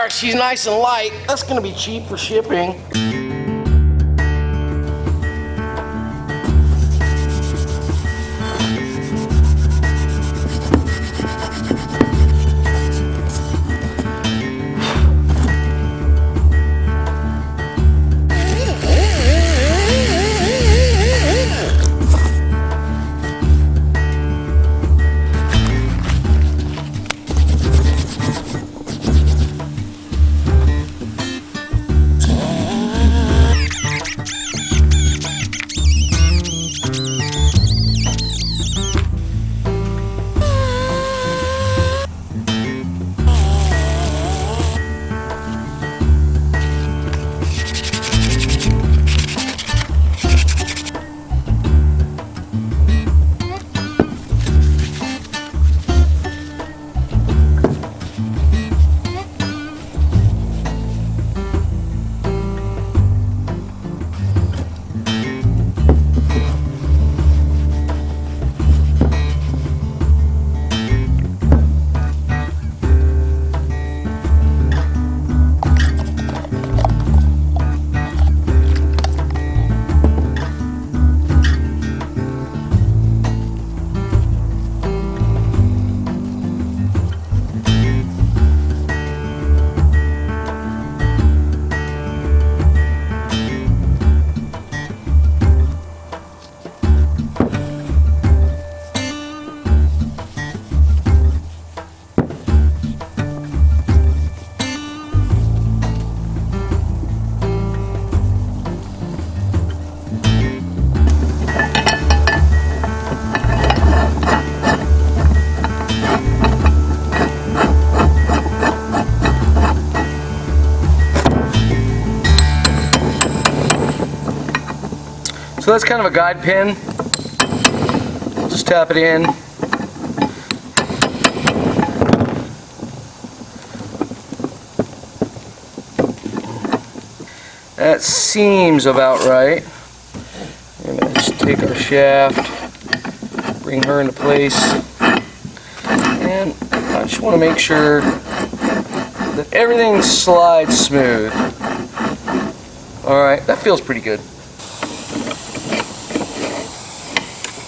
Alright, she's nice and light. That's gonna be cheap for shipping. So that's kind of a guide pin. Just tap it in. That seems about right. I'm going to just take our shaft, bring her into place, and I just want to make sure that everything slides smooth. Alright, that feels pretty good.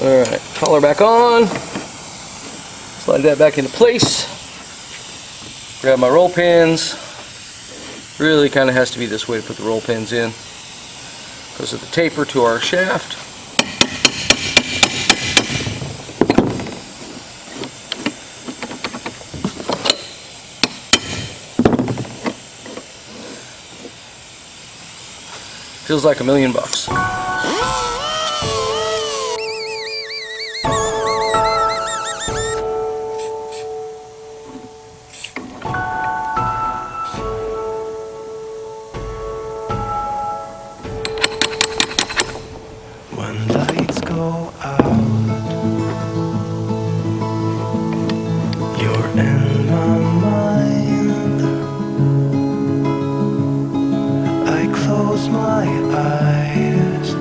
Alright, collar back on, slide that back into place, grab my roll pins. Really kind of has to be this way to put the roll pins in because of the taper to our shaft. Feels like $1,000,000. When lights go out, you're in my mind. I close my eyes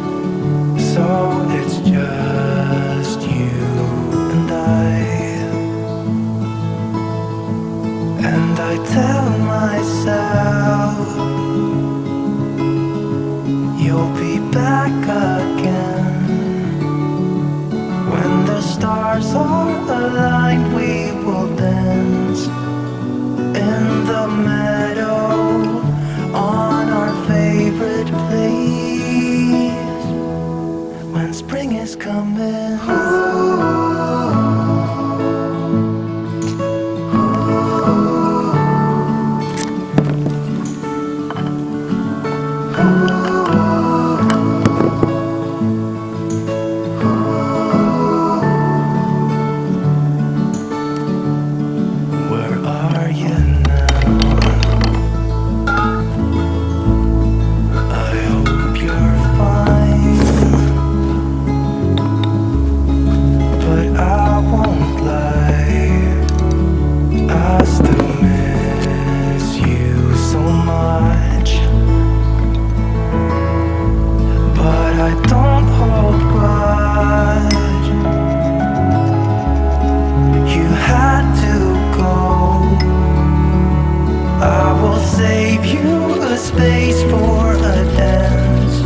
space for a dance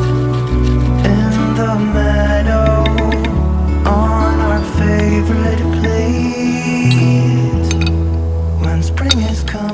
in the meadow on our favorite place when spring is coming.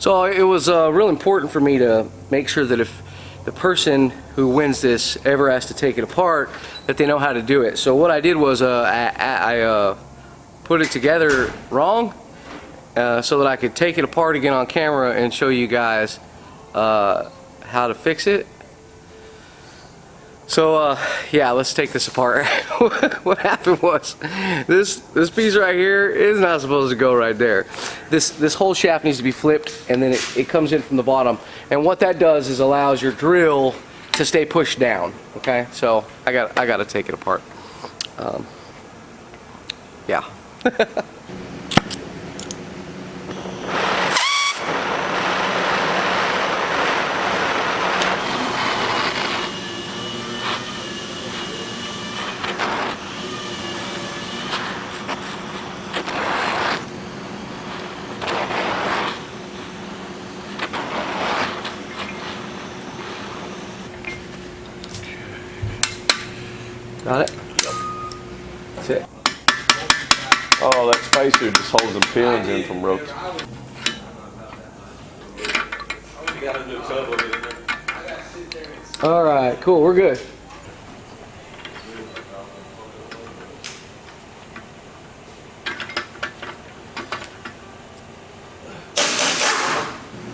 So it was real important for me to make sure that if the person who wins this ever has to take it apart, that they know how to do it. So what I did was I put it together wrong so that I could take it apart again on camera and show you guys how to fix it. So yeah, let's take this apart. What happened was this piece right here is not supposed to go right there. This whole shaft needs to be flipped, and then it comes in from the bottom. And what that does is allows your drill to stay pushed down. Okay, so I got to take it apart. Yeah. Got it? That's it. Oh, that spacer just holds them pins in from ropes. All right, cool, we're good.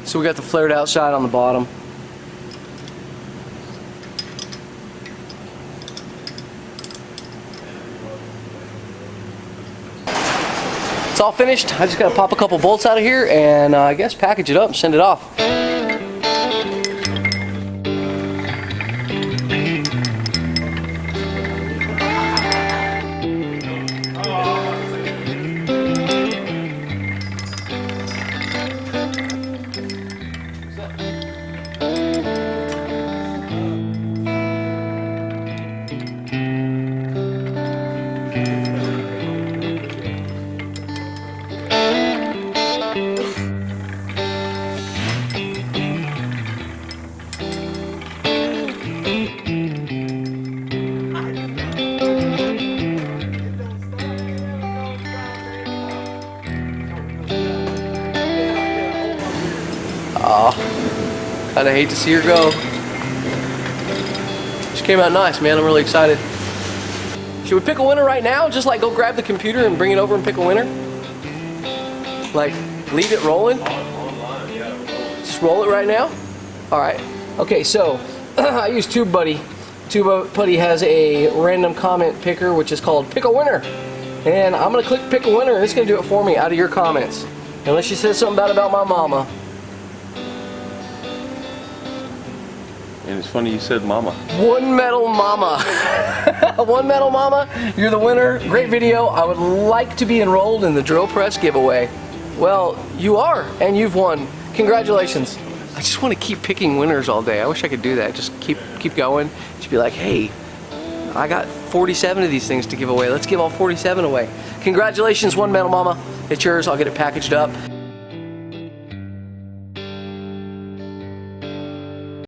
So we got the flared out side on the bottom. It's all finished. I just gotta pop a couple bolts out of here and I guess package it up and send it off. Kinda hate to see her go. She came out nice, man. I'm really excited. Should we pick a winner right now? Just like go grab the computer and bring it over and pick a winner? Like leave it rolling? Just roll it right now? Alright. Okay, so I use TubeBuddy. TubeBuddy has a random comment picker which is called Pick a Winner. And I'm gonna click Pick a Winner and it's gonna do it for me out of your comments. Unless you said something bad about my mama. And it's funny you said mama. One Metal Mama. One Metal Mama, you're the winner. Great video. I would like to be enrolled in the drill press giveaway. Well, you are, and you've won. Congratulations. I just want to keep picking winners all day. I wish I could do that. Just keep going. Just be like, hey, I got 47 of these things to give away. Let's give all 47 away. Congratulations, One Metal Mama. It's yours. I'll get it packaged up.